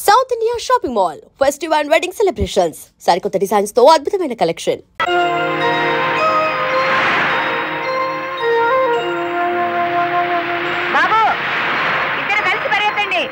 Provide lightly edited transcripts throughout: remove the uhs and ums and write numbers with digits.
South India shopping mall festival and wedding celebrations సరికొత్త designs తో అద్భుతమైన కలెక్షన్. బాబు ఇద్దరు కలిసి పరిగెత్తండి.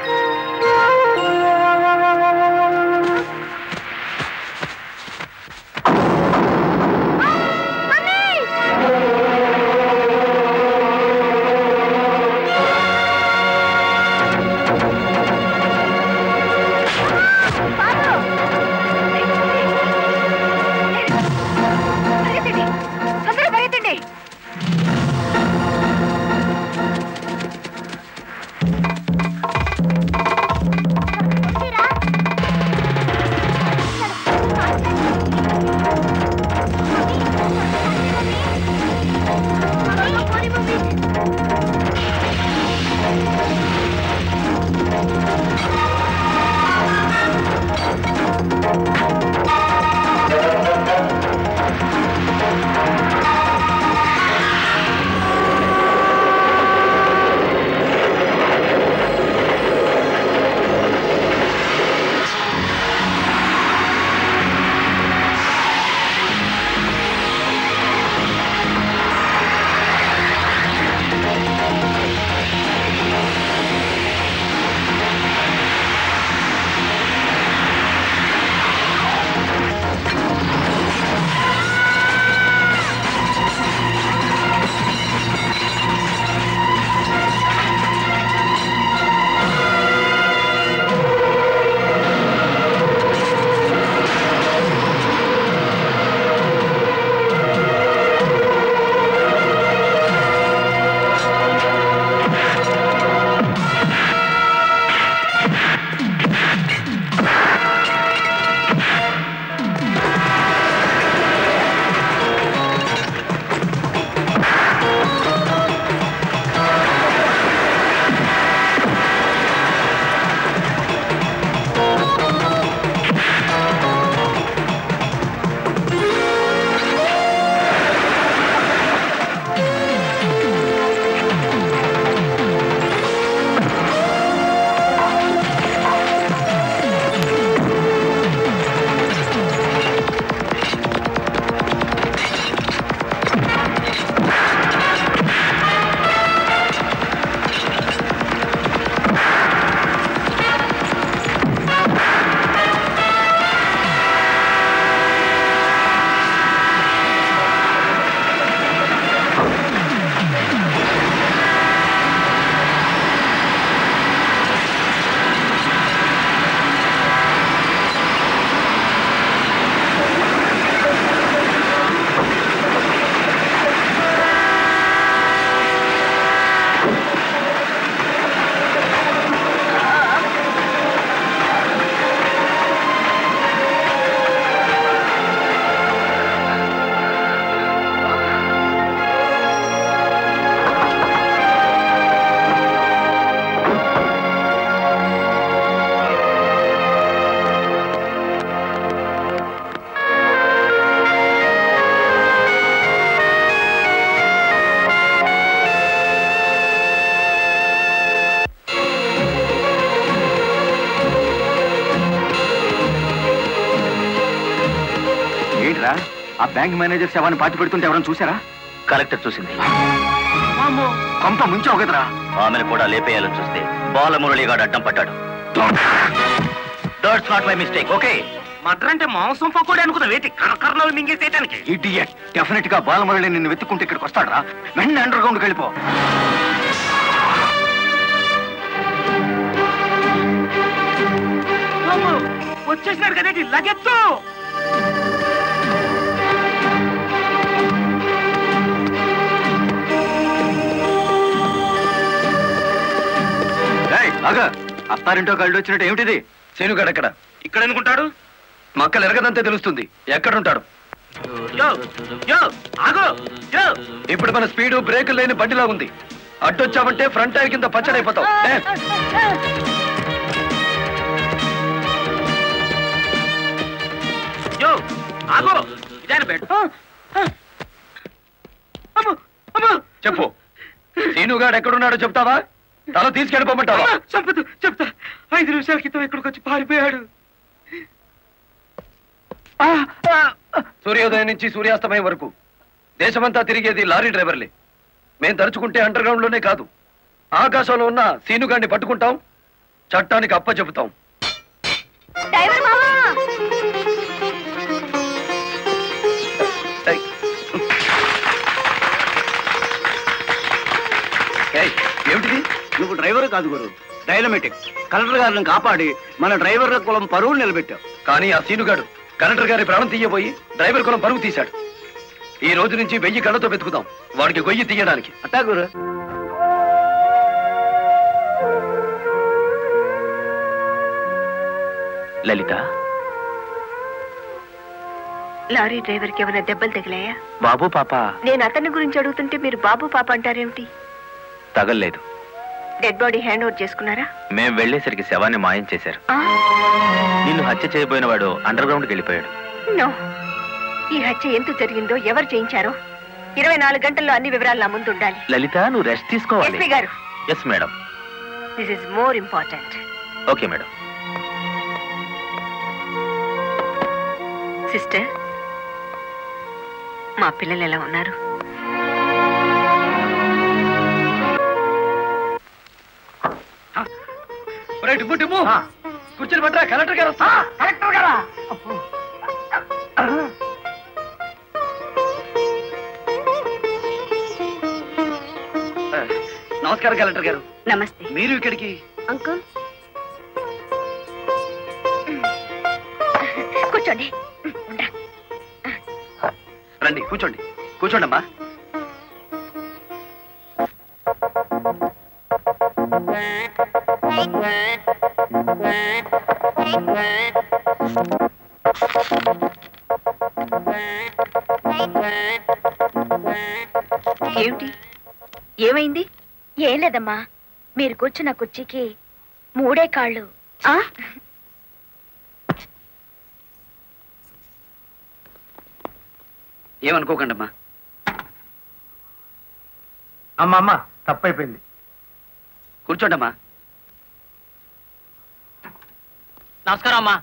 ఆ బ్యాంక్ మేనేజర్ శవాన్ని పాతి పెడుతుంటే ఎవరైనా చూసారా? కలెక్టర్ చూసింది. కొంప ముంచావు కదరా. ఆమెను కూడా లేపేయాలని చూస్తే బాలమురళిగాడు అడ్డం పడ్డాడు. That's not my mistake. Okay, murder అంటే మాంసం పకోడీ అనుకున్న వేటి కర్నలు మింగేసేయడానికి. ఇడియట్, డెఫినెట్ గా బాలమురళి నిన్ను వెతుక్కుంటే ఇక్కడికి వస్తాడరా. వెంటనే అండర్ గ్రౌండ్కి వెళ్ళిపో. వచ్చేసినాడు కదేటి, లగెత్తు. అత్తారింటో కళ్ళు వచ్చినట్టు ఏమిటిది? శనుగాడు ఎక్కడ? ఇక్కడ అనుకుంటాడు. మక్కలు ఎరగదంతే తెలుస్తుంది. ఎక్కడుంటాడు? ఇప్పుడు మన స్పీడు బ్రేకులు లేని బండిలా ఉంది. అడ్డొచ్చామంటే ఫ్రంట్ టైర్ కింద పచ్చడైపోతావు. చెప్పు, సీనుగాడు ఎక్కడున్నాడో చెప్తావా? తల తీసుకెళ్ళిపోమంటావా? చంపదు, చెప్తా. 5 నిమిషాల క్రితం ఇక్కడికి వచ్చి పారిపోయాడు. సూర్యోదయం నుంచి సూర్యాస్తమయం వరకు దేశమంతా తిరిగేది లారీ డ్రైవర్లే. మేం తలుచుకుంటే అండర్ గ్రౌండ్ లోనే కాదు, ఆకాశంలో ఉన్న సీనుగాడిని పట్టుకుంటాం, చట్టానికి అప్ప చెబుతాం. ఏమిటిది? నువ్వు డ్రైవర్ కాదు గురు, డైనమెటిక్. కలెక్టర్ గారిని కాపాడి మన డ్రైవర్ల కులం పరువు నిలబెట్టావు. కానీ ఆ సీనుగాడు కలెక్టర్ గారి ప్రాణం తీయబోయి డ్రైవర్ కులం పరువు తీశాడు. ఈ రోజు నుంచి 1000 కళ్ళతో వెతుకుదాం వాడికి గొయ్యి తీయడానికి. అట్టా గురు. లలిత, లారీ డ్రైవర్ కి ఏమైనా దెబ్బలు తగిలాయా? బాబు పాప. నేను అతని గురించి అడుగుతుంటే మీరు బాబు పాప అంటారేమిటి? తగల్లేదు. డెడ్ బాడీ హ్యాండ్ ఓవర్ చేసుకున్నారా? మేం వెళ్లేసరికి శవాన్ని మాయం చేశారు. నిన్ను హత్య చేయబోయిన వాడు అండర్ గ్రౌండ్కి వెళ్ళిపోయాడు. నో, ఈ హత్య ఎందుకు జరిగిందో, ఎవరు చేయించారో 24 గంటల్లో అన్ని వివరాలు నా ముందు ఉండాలి. లలిత, నువ్వు రెస్ట్ తీసుకోవాలి. ఎస్పీ గారు. Yes madam. This is more important. Okay madam. Sister, మా పిల్లలు ఎలా ఉన్నారు? కూర్చొని పట్టరా, కలెక్టర్ గారు వస్తా. కలెక్టర్ గారా? నమస్కారం కలెక్టర్ గారు. నమస్తే. మీరు ఇక్కడికి? అంకుల్ కూర్చోండి. రండి, కూర్చోండి. కూర్చోండమ్మా. ఏమిటి, ఏమైంది? ఏం లేదమ్మా, మీరు కూర్చున్న కుర్చీకి 3 కాళ్ళు. ఏమనుకోకండమ్మా. అమ్మా తప్పైపోయింది. కూర్చోండమ్మా. నమస్కారం అమ్మా.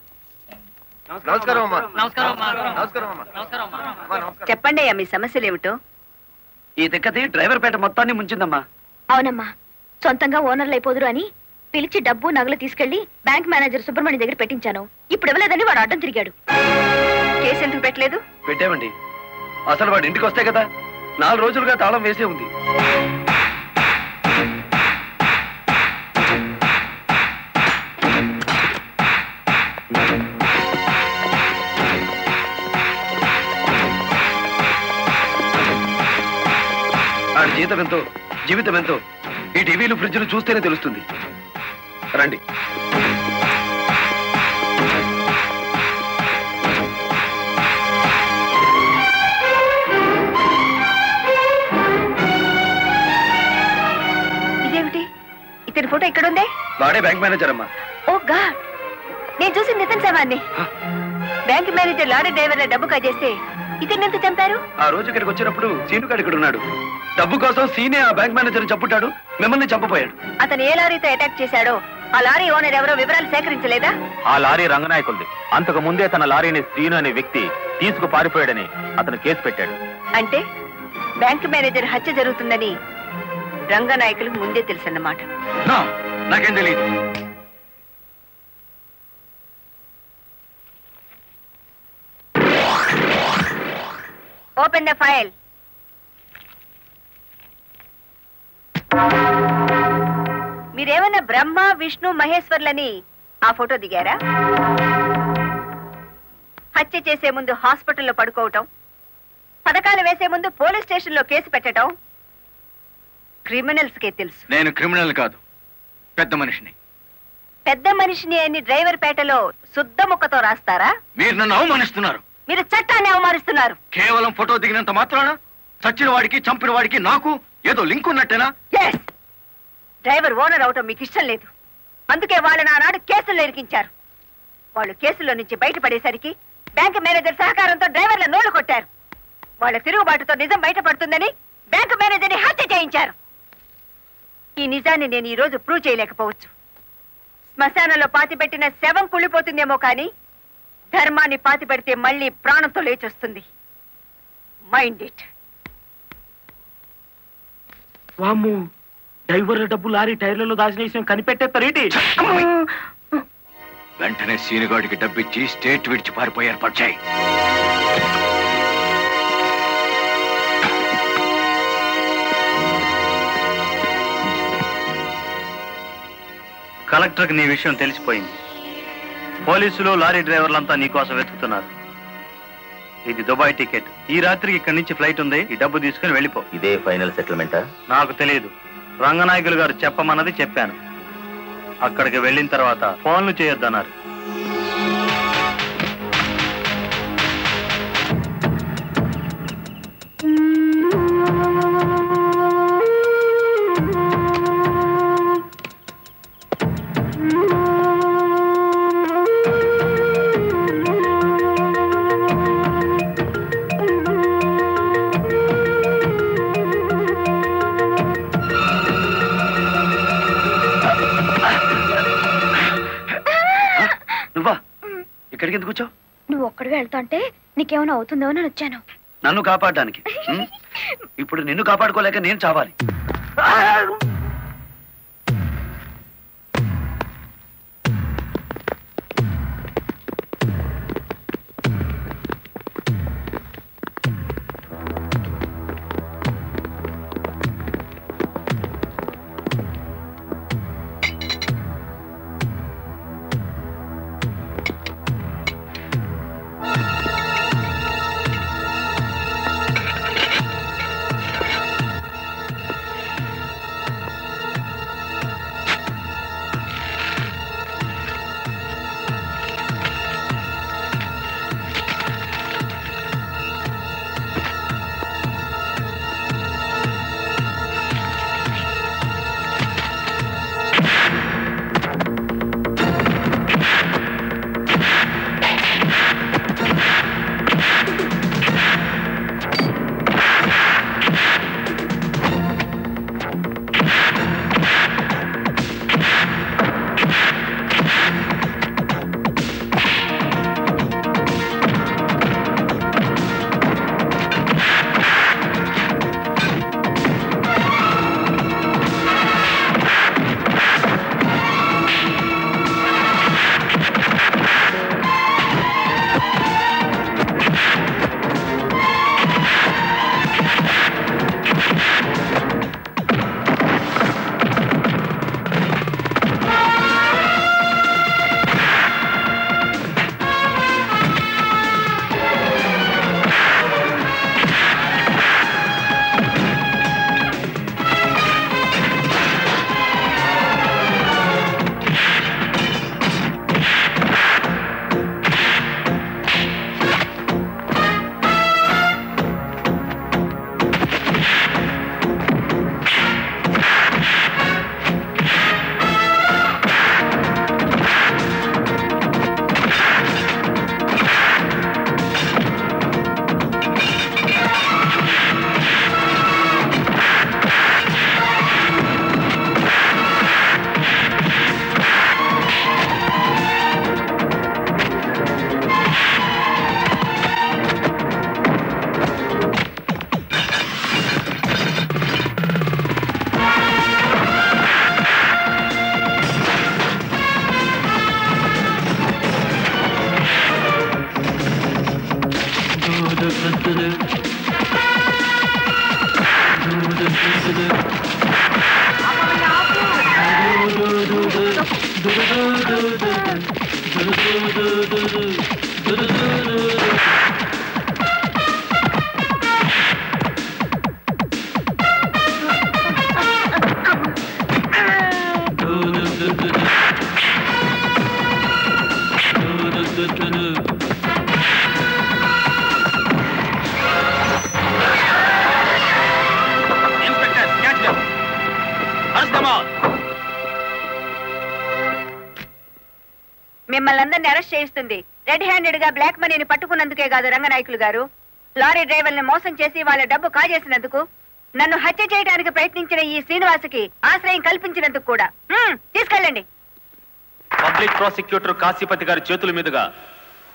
నమస్కారం అమ్మా. నమస్కారం అమ్మా. నమస్కారం అమ్మా. నమస్కారం అమ్మా. చెప్పండి అయ్యా, మీ సమస్యలు ఏమిటో. ఈ తిక్కతి డ్రైవర్ పేట మొత్తాన్ని ముంచిందమ్మా. అవునమ్మా, సొంతంగా ఓనర్లు అయిపోదురు అని పిలిచి డబ్బు నగలు తీసుకెళ్లి బ్యాంక్ మేనేజర్ సుబ్రహ్మణ్యం దగ్గర పెట్టించాను. ఇప్పుడు ఇవ్వలేదని వాడు అడ్డం తిరిగాడు. కేసు ఎందుకు పెట్టలేదు? పెట్టామండి. అసలు వాడు ఇంటికి వస్తే కదా 4 రోజులుగా తాళం వేసే ఉంది. ఆడి జీతం ఎంతో, జీవితం ఎంతో ఈ టీవీలు, ఫ్రిడ్జ్లు చూస్తేనే తెలుస్తుంది. రండి. ఇదేమిటి, ఇతని ఫోటో ఇక్కడ ఉందే? వాడే బ్యాంక్ మేనేజర్ అమ్మా. ఓ గాడ్, నేను చూసి నితిన్ శవాన్ని. బ్యాంక్ మేనేజర్ లారీ డ్రైవర్ల డబ్బు కాజేస్తే ఇతన్ని ఎంత చంపారు? ఆ రోజు ఇక్కడికి వచ్చినప్పుడు సీనుగాడు ఇక్కడ ఉన్నాడు. డబ్బు కోసం సీనే ఆ బ్యాంక్ మేనేజర్ చంపుతాడు, మిమ్మల్ని చంపపోయాడు. అతను ఏ లారీతో అటాక్ చేశాడో ఆ లారీ ఓనర్ ఎవరో వివరాలు సేకరించలేదా? ఆ లారీ రంగనాయకులది. అంతకు ముందే తన లారీని శ్రీను అనే వ్యక్తి తీసుకు పారిపోయాడని అతను కేసు పెట్టాడు. అంటే బ్యాంక్ మేనేజర్ హత్య జరుగుతుందని రంగనాయకులకు ముందే తెలుసన్నమాట. నాకేం తెలియదు. Open the file. మీరేమన్నా బ్రహ్మ, విష్ణు, మహేశ్వర్లని ఆ ఫోటో దిగారా? హత్య చేసే ముందు హాస్పిటల్లో పడుకోవటం, పథకాలు వేసే ముందు పోలీస్ స్టేషన్లో కేసు పెట్టడం క్రిమినల్స్ కే తెలుసు. నేను క్రిమినల్ కాదు, పెద్ద మనిషిని. పెద్ద మనిషిని అని డ్రైవర్ పేటలో శుద్ధ ముక్కతో రాస్తారా? మీరు నన్ను అవమానిస్తున్నారు. మీరు చట్టాన్ని అవమానిస్తున్నారు. కేవలం ఫోటో దిగినంత మాత్రాన చచ్చిన వాడికి, చంపిన వాడికి నాకు ఏదో లింక్ ఉన్నట్టేనా? ఎస్, డ్రైవర్ ఓనర్ అవటం మీకు ఇష్టం లేదు. అందుకే వాళ్ళని ఆనాడు కేసుల్లో ఇరికించారు. వాళ్ళు కేసులో నుంచి బయటపడేసరికి బ్యాంక్ మేనేజర్ సహకారంతో డ్రైవర్ల నోళ్లు కొట్టారు. వాళ్ళ తిరుగుబాటుతో నిజం బయటపడుతుందని బ్యాంక్ మేనేజర్ని హత్య చేయించారు. ఈ నిజాన్ని నేను ఈ రోజు ప్రూవ్ చేయలేకపోవచ్చు. శ్మశానంలో పాతిపెట్టిన శవం కుళ్ళిపోతుందేమో కానీ ధర్మాన్ని పాతిపెడితే మళ్ళీ ప్రాణంతో లేచొస్తుంది. Mind it. వామ్ము, డ్రైవర్ల డబ్బు లారీ టైర్లలో దాచిన విషయం కనిపెట్టేస్తారేటి? వెంటనే సీనుగాడికి డబ్బిచ్చి స్టేట్ విడిచి పారిపోయి ఏర్పాటు చేయి. కలెక్టర్కి నీ విషయం తెలిసిపోయింది. పోలీసులు లారీ డ్రైవర్లంతా నీ కోసం వెతుకుతున్నారు. ఇది దుబాయ్ టికెట్. ఈ రాత్రికి ఇక్కడి నుంచి ఫ్లైట్ ఉంది. ఈ డబ్బు తీసుకుని వెళ్ళిపో. ఇదే ఫైనల్ సెటిల్మెంటా? నాకు తెలియదు. రంగనాయకులు గారు చెప్పమన్నది చెప్పాను. అక్కడికి వెళ్ళిన తర్వాత ఫోన్లు చేయొద్దన్నారు. ఇక్కడికి ఎందుకు వచ్చావు? నువ్వు ఒక్కడిగా వెళ్తాంటే నీకేమైనా అవుతుందో అని వచ్చాను. నన్ను కాపాడడానికి. ఇప్పుడు నిన్ను కాపాడుకోలేక నేను చావాలి. మిమ్మల్ని అందరినీ అరెస్ట్ చేయిస్తుంది. రెడ్ హ్యాండెడ్ గా బ్లాక్ మనీని పట్టుకున్నందుకే కాదు రంగనాయకులు గారు, లారీ డ్రైవర్ని మోసం చేసి వాళ్ళ డబ్బు కాజేసినందుకు నన్ను హత్య చేయడానికి ప్రయత్నించిన ఈ శ్రీనివాసుకి ఆశ్రయం కల్పించినందుకు కూడా తీసుకెళ్ళండి. పబ్లిక్ ప్రాసిక్యూటర్ కాశీపతి గారి చేతుల మీదుగా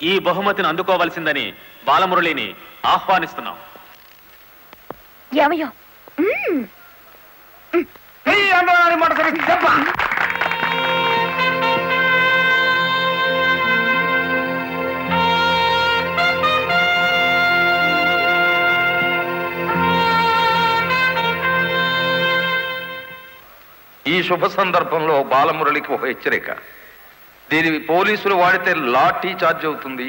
ఈ బహుమతిని అందుకోవలసిందని బాలమురళిని ఆహ్వానిస్తున్నాం. ఏమయ్యో ఈ శుభ సందర్భంలో బాలమురళికి ఒక హెచ్చరిక. దీని పోలీసులు వాడితే లాఠీ ఛార్జ్ అవుతుంది,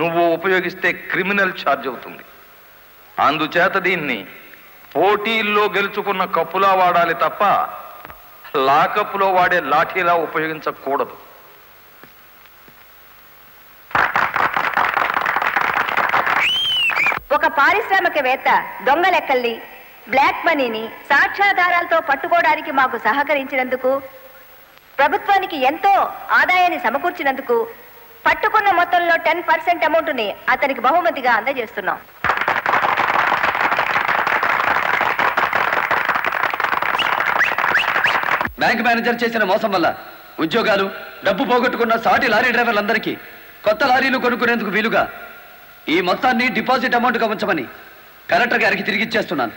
నువ్వు ఉపయోగిస్తే క్రిమినల్ ఛార్జ్ అవుతుంది. అందుచేత దీన్ని పోటీల్లో గెలుచుకున్న కప్పులా వాడాలి తప్ప లాకప్లో వాడే లాఠీలా ఉపయోగించకూడదు. ఒక పారిశ్రామికవేత్త దొంగ లెక్కల్ని, బ్లాక్ మనీని సాక్ష్యాధారాలతో పట్టుకోవడానికి మాకు సహకరించినందుకు, ప్రభుత్వానికి ఎంతో ఆదాయాన్ని సమకూర్చినందుకు పట్టుకున్న మొత్తంలో 10% అమౌంట్ని అతనికి బహుమతిగా అందజేస్తున్నాం. బ్యాంక్ మేనేజర్ చేసిన మోసం వల్ల ఉద్యోగాలు, డబ్బు పోగొట్టుకున్న సాటి లారీ డ్రైవర్లందరికీ కొత్త లారీలు కొనుక్కునేందుకు వీలుగా ఈ మొత్తాన్ని డిపాజిట్ అమౌంట్గా ఉంచమని కలెక్టర్ గారికి తిరిగిచ్చేస్తున్నాను.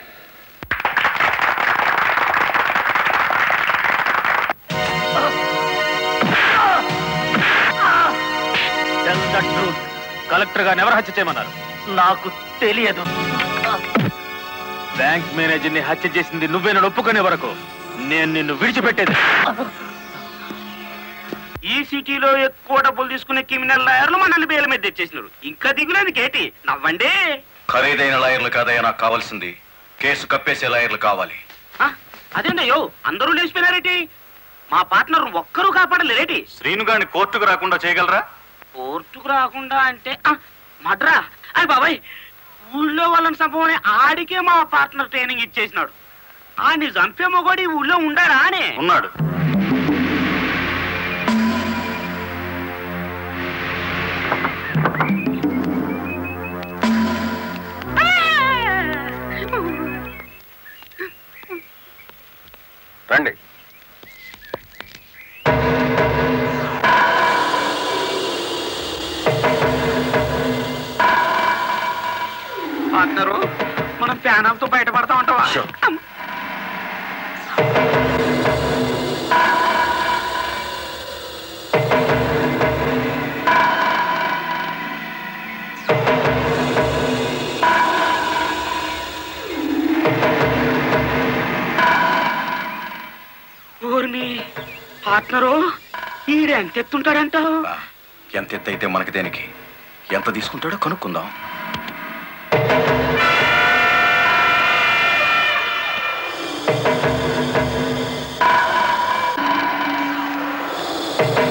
కలెక్టర్ గారిని ఎవరు హత్య చేయమన్నారు? నాకు తెలియదు. బ్యాంక్ మేనేజర్ ని హత్య చేసింది నువ్వేనని ఒప్పుకునే వరకు నేను నిన్ను విడిచిపెట్టేది. ఈ సిటీలో ఎక్కువ డబ్బులు తీసుకునే క్రిమినల్ లాయర్లు మనల్ని బేల మీద తెచ్చేసినారు. ఇంకా దిగులేదు కేటి, నవ్వండి. ఖరీదైన లాయర్లు కాదయ్యా నాకు కావాల్సింది, కేసు కప్పేసే లాయర్లు కావాలి. అదేందయ్యో అందరూ లేచిపోయినారేటి? మా పార్ట్నర్ ఒక్కరూ కాపాడలేరేటి? శ్రీను గారిని కోర్టుకు రాకుండా చేయగలరా? కోర్టుకు రాకుండా అంటే మడ్రా అయ్యి బాబాయ్, ఊళ్ళో వాళ్ళని చంపమని ఆడికే మా పార్ట్నర్ ట్రైనింగ్ ఇచ్చేసినాడు. ఆడిని చంపే మొగోడి ఊళ్ళో ఉండాడా అని? ఉన్నాడు. రండి. పార్ట్నరు మనం ప్యానంతో బయటపడతా ఉంటావా? పార్ట్నరు ఈడు ఎంత ఎత్తుంటాడంటావు? ఎంత ఎత్తు అయితే మనకి దేనికి, ఎంత తీసుకుంటాడో కనుక్కుందాం.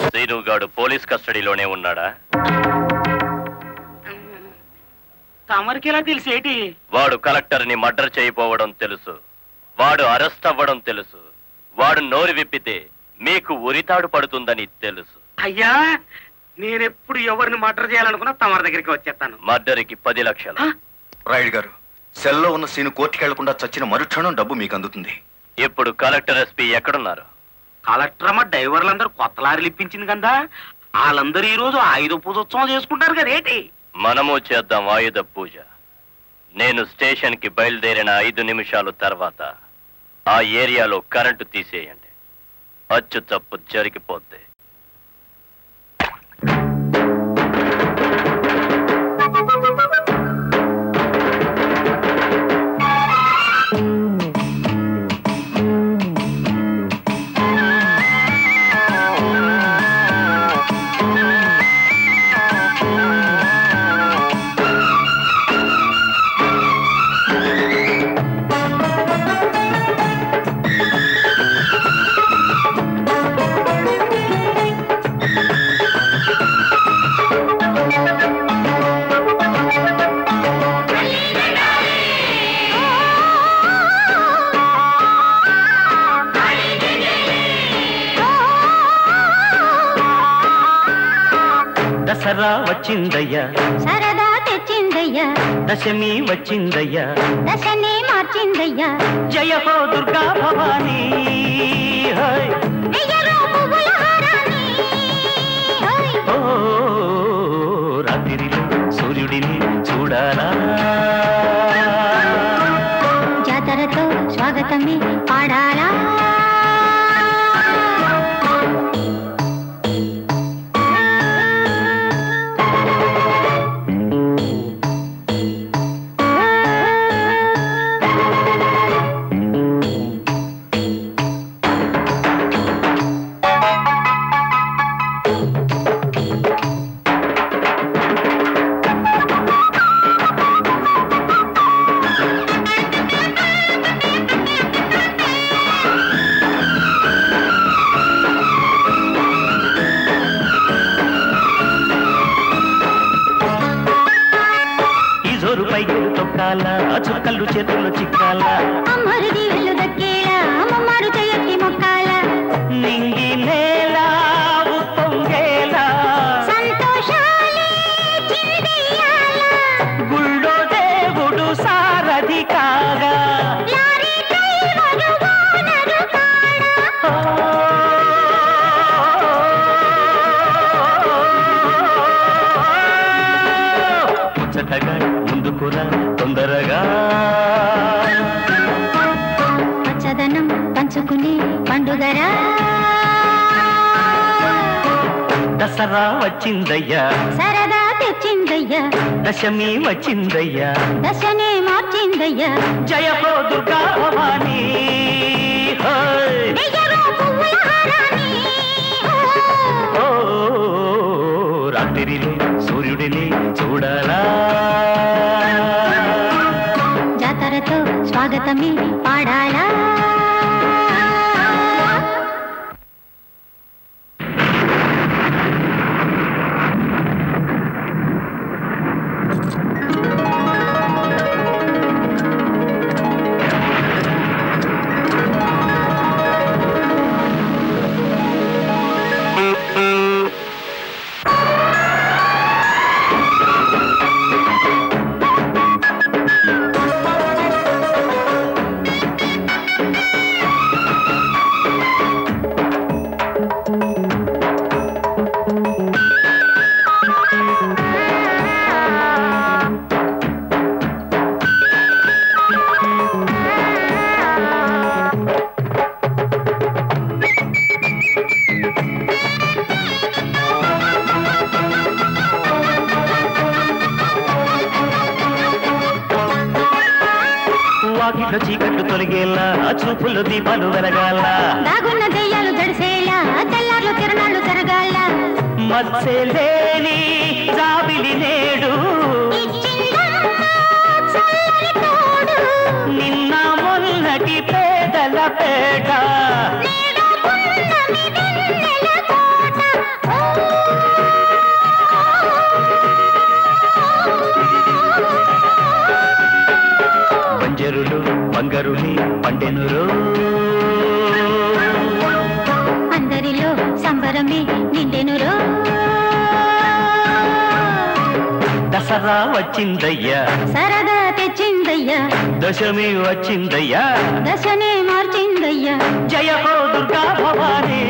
శ్రీనుగాడు పోలీస్ కస్టడీలోనే ఉన్నాడా? తమరికెలా తెలిసేటి? వాడు కలెక్టర్ ని మర్డర్ చేయపోవడం తెలుసు, వాడు అరెస్ట్ అవ్వడం తెలుసు, వాడు నోరు విప్పితే మీకు ఉరితాడు పడుతుందని తెలుసు. అయ్యా, నేనెప్పుడు ఎవరిని మర్డర్ చేయాలనుకున్నా తమరి దగ్గరికి వచ్చేస్తాను. మర్డర్కి 10 లక్షలు. రాయుడు గారు, సెల్లో ఉన్న సీను కోర్టుకి వెళ్లకుండా చచ్చిన మరుక్షణం డబ్బు మీకు అందుతుంది. ఇప్పుడు కలెక్టర్ ఎస్పీ ఎక్కడున్నారు? కలెక్టర్ అమ్మ డ్రైవర్లందరూ కొత్త లారీలు ఇప్పించింది కదా, వాళ్ళందరూ ఈ రోజు ఆయుధ పూజోత్సవం చేసుకుంటారు కదేటి? మనము చేద్దాం ఆయుధ పూజ. నేను స్టేషన్ కి బయలుదేరిన 5 నిమిషాల తర్వాత ఆ ఏరియాలో కరెంటు తీసేయండి. అచ్చు తప్పు జరిగిపోద్ది. దసరా వచ్చిందయ్యా, సరదా తెచ్చిందయ్యా, దశమి వచ్చిందయ్యా, దశనే మార్చిందయ్యా జయ హో దుర్గా భవానీ రాత్రిలో సూర్యుడిని చూడాలా జాతరతో స్వాగతమే పాడాలా చుక్కలు చేతుల్లో చిక్కాల అమ్మరుది వెళ్ళు దక్కేలా అమ్మమ్మారు చెయ్యకి మొక్కాల నింగి నేల ఉప్పొంగేలా సంతోషాలే చిందియాల గుళ్ళో దేవుడు సారథి కాగా లారీ డ్రైవరు ఓనరు కాడా ముచ్చటగా ముందుకురా తొందరగా పచ్చదనం పంచుకునే పండుగరా దసరా వచ్చిందయ్యా సరదా తెచ్చిందయ్యా దశమి వచ్చిందయ్యా దశనే మార్చిందయ్యా జయ హో దుర్గా భవానీ రాత్రిలో సూర్యుడిని చూడాలా జాతరతో స్వాగతమే పాడాలా వాకిట్లో చీకట్లు తొలగేలా చూపుల్లో దీపాలు వెలగాల దాగున్న దెయ్యాలు జడిసేలా తెల్లార్లు తిరణాలు జరగాల మత్స్యలేని జాబిలి నేడు నిన్న మొన్నటి పేదల పేట బంజరులు బంగరులి పండెనురు అందరిలో సంబరమే నిండెనురో దసరా వచ్చిందయ్యా సరదా తెచ్చిందయ్యా దశమి వచ్చిందయ్యా దశనే మార్చిందయ్యా జయ హో దుర్గా భవానీ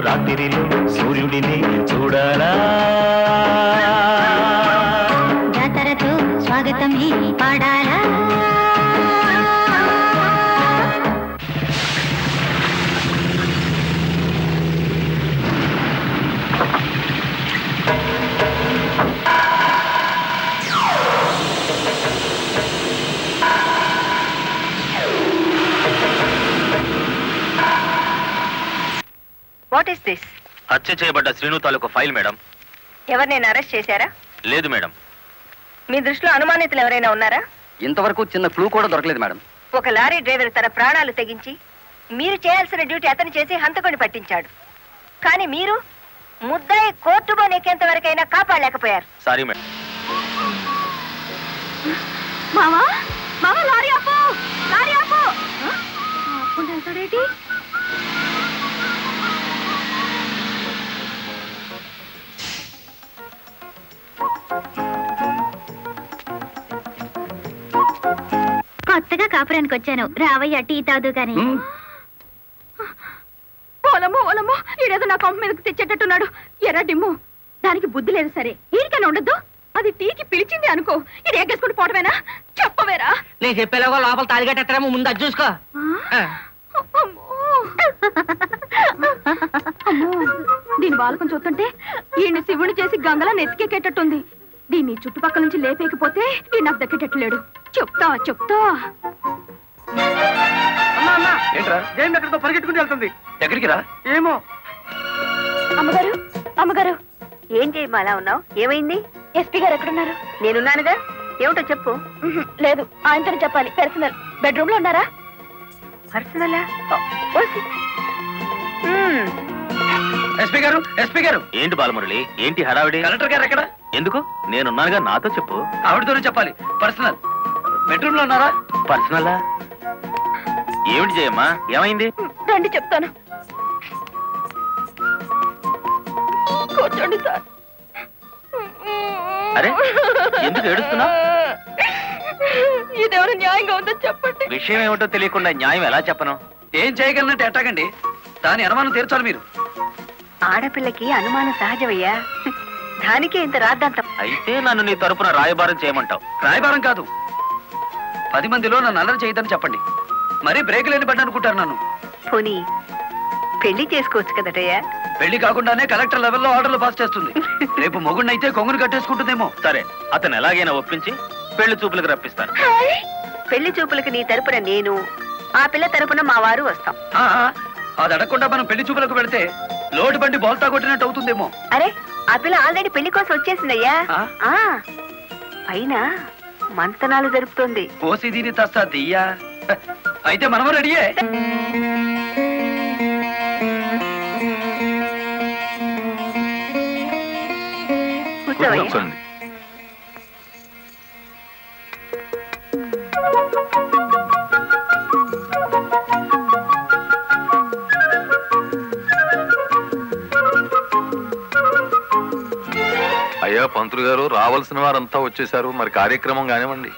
రాత్రిలో సూర్యుడిని చూడాలా జాతరతో స్వాగతమే పాడాలా వాట్ ఇస్ దిస్? హత్య చేయబడ్డ శ్రీను తాలూకు ఫైల్ మేడం. ఎవరినైనా అరెస్ట్ చేశారా? లేదు మేడం. మీ దృష్టిలో అనుమానితులు ఎవరైనా ఉన్నారా? ఇంతవరకు చిన్న క్లూ కూడా దొరకలేదు మేడం. ఒక లారీ డ్రైవర్ తన ప్రాణాలు తెగించి మీరు చేయాల్సిన డ్యూటీ అతను చేసి హంతకుని పట్టించాడు. కానీ మీరు ముద్దాయి కోర్టు బోనెక్కేంత వరకైనా కాపాడలేకపోయారు. Sorry madam. మామా మామా లారీ ఆపు, లారీ ఆపు. ఆపుకుంటాడేటి? కాపురానికి వచ్చాను. రావయ్య టీ తాదు గాని. ఓలమ్మో ఓలమ్మో, ఈడేదో నా కొంప మీదకి తెచ్చేటట్టున్నాడు. ఎర్ర డిమ్ము, దానికి బుద్ధి లేదు సరే, ఈడికైనా ఉండద్దు. అది టీకి పిలిచింది అనుకో, ఇది ఎగ్గేసుకుని పోవటమేనా? చెప్పవేరా? నేను చెప్పేలాగో లోపల తాలిగట్టేమో ముందు అది చూసుకో. దీని బాలకం చూస్తుంటే ఈయన శివుని చేసి గంగలా నెత్తికెక్కేటట్టుంది. దీన్ని చుట్టుపక్కల నుంచి లేపేకపోతే ఈ నాకు దక్కేటట్లేడు. చెప్తా చెప్తా. ఏంట్రా? జైన్ ఎక్కడితో పరిగెట్టుకుని వెళ్తుంది. ఎక్కడికి రా? ఏమో. అమ్మగారు అమ్మగారు, ఏం చేయమ్మా అలా ఉన్నావు? ఏమైంది? ఎస్పీ గారు ఎక్కడున్నారు? నేనున్నానుగా, ఏమిటో చెప్పు. లేదు, ఆయనతో చెప్పాలి. పర్సనల్. బెడ్రూమ్ లో ఉన్నారా? పర్సనలా? ఎస్పీ గారు, ఎస్పీ గారు. ఏంటి బాలమురళి, ఏంటి హడావిడి? కలెక్టర్ గారు ఎక్కడ? ఎందుకు? నేనున్నానుగా, నాతో చెప్పు. ఆవిడతోనే చెప్పాలి. పర్సనల్. బెడ్రూమ్ లో ఉన్నారా? పర్సనలా? ఏమిటి జయమ్మా, ఏమైంది? రండి చెప్తాను. కూర్చోండి సార్. అరే, ఎందుకు ఏడుస్తున్నావు? ఇదేమైనా న్యాయంగా ఉందో చెప్పండి. విషయం ఏమిటో తెలియకుండా న్యాయం ఎలా చెప్పను? ఏం చేయగలనంటే ఎట్టాగండి? దాని అనుమానం తీర్చాలి మీరు. ఆడపిల్లకి అనుమానం సహజమయ్యా, దానికే ఇంత రాద్దాంతం. అయితే నన్ను నీ తరపున రాయబారం చేయమంటావు? రాయబారం కాదు, 10 మందిలో నన్ను అల్లరి చేయదని చెప్పండి. మరీ బ్రేక్ లేని పడ్డ అనుకుంటారు నన్ను. పోనీ పెళ్లి చేసుకోవచ్చు కదటయ్యా? పెళ్లి కాకుండానే కలెక్టర్ లెవెల్లో ఆర్డర్లు పాస్ చేస్తుంది. రేపు మొగుడినైతే కొంగును కట్టేసుకుంటుందేమో. సరే, అతను ఎలాగైనా ఒప్పించి పెళ్లి చూపులకు రప్పిస్తాను. పెళ్లి చూపులకు నీ తరపున నేను, ఆ పిల్ల తరపున మా వారు వస్తాం. అది అడగకుండా మనం పెళ్లి చూపులకు వెళితే లోటు బండి బోల్తా కొట్టినట్టు అవుతుందేమో. అరే, ఆ పిల్ల ఆల్రెడీ పెళ్లి కోసం వచ్చేసిందయ్యా. ఆ? పైన మంతనాలు జరుపుతోంది. పోసి దీని తస్తా దియ్యా. అయితే మనము రెడీయే. కూర్చోండి. అయ్యా పంతులు గారు, రావాల్సిన వారంతా వచ్చేసారు. మరి కార్యక్రమం కానివ్వండి.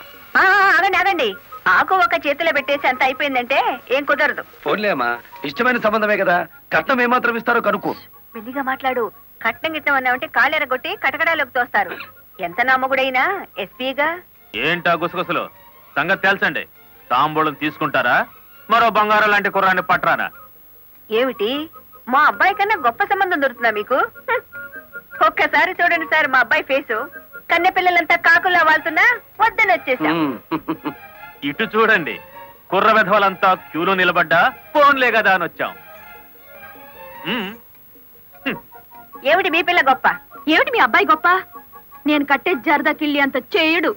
ఆగండి ఆగండి, ఆకు ఒక చేతిలో పెట్టేసి అంత అయిపోయిందంటే ఏం కుదరదు. పోన్లే అమ్మా, ఇష్టమైన సంబంధమే కదా. కట్నం ఏమాత్రం ఇస్తారో కనుక్కో. మెల్లిగా మాట్లాడు. కట్నం గిట్నం అన్నామంటే కాళ్ళెరగొట్టి కటకడాలోకి తోస్తారు. ఎంత నమ్మగుడైనా ఎస్పీగా. ఏంటా గుసగుసలు? సంగతి తెలుసండి. తాంబూలం తీసుకుంటారా, మరో బంగారం లాంటి కుర్రాన్ని పట్టరానా? ఏమిటి, మా అబ్బాయి కన్నా గొప్ప సంబంధం దొరుకుతుందా మీకు? ఒక్కసారి చూడండి సార్ మా అబ్బాయి ఫేసు. కన్నె పిల్లలంతా కాకుల్లా వాళ్తున్నా వద్దని వచ్చేసాం. ఇటు చూడండి, కుర్ర విధవలంతా క్యూలో నిలబడ్డా ఫోన్లే కదా అని వచ్చాం. ఏమిటి మీ పిల్ల గొప్ప? ఏమిటి మీ అబ్బాయి గొప్ప? నేను కట్టే జరదా కిళ్ళి అంత చేయడు.